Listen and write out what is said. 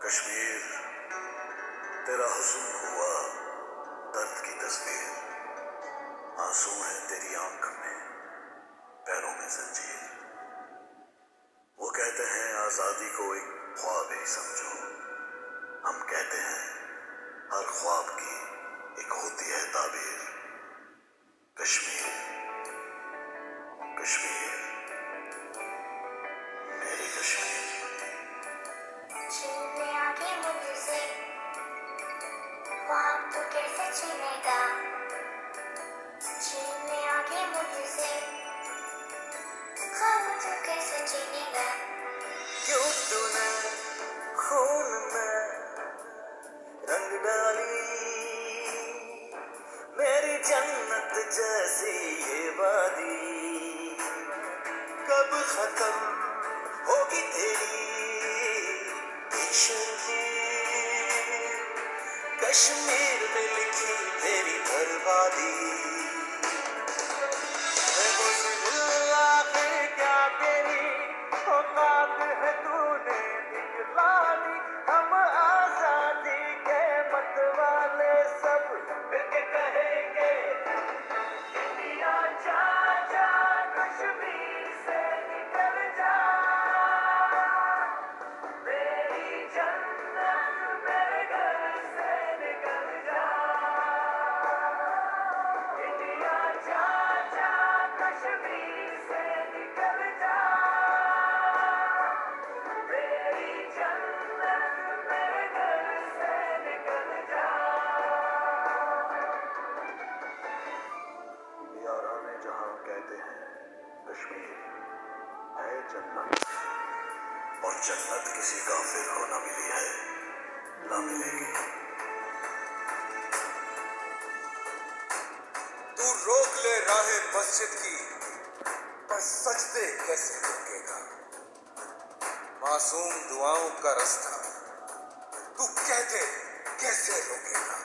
कश्मीर तेरा हुस्न हुआ दर्द की तस्वीर, आंसू है तेरी आंख में, पैरों में जंजीर। वो कहते हैं आजादी को एक ख्वाब ही समझो, हम कहते हैं हर ख्वाब की एक होती है ताबीर। कश्मीर, कश्मीर, मेरी कश्मीर। छीन ले आगे मुझसे ख्वाब तो कैसे छीनेगा, छीन ले आगे मुझसे ख्वाब तो कैसे छीनेगा। क्यों तूने खून में रंग डाली मेरी जन्नत जैसी ये वादी, कब खत्म होगी तेरी कश्मीर में लिखी तेरी बर्बादी। आखिर क्या तेरी औकात है, तूने दिखला दी। हम आजादी के मतवाले सब मिलके कहेंगे इंडिया जा जा, कश्मीर से निकल जा, मेरी जन्नत मेरे घर से निकल जा। इंडिया जा जा, कश्मीर से निकल जा, मेरी जन्नत मेरे घर से निकल जा। याराने जहां कहते हैं कश्मीर है जन्नत, और जन्नत किसी काफिर को न मिली है, न मिलेगी। तू रोक ले राहे मस्जिद की, पर सजदे कैसे रोकेगा? मासूम दुआओं का रास्ता तू कह दे कैसे रोकेगा?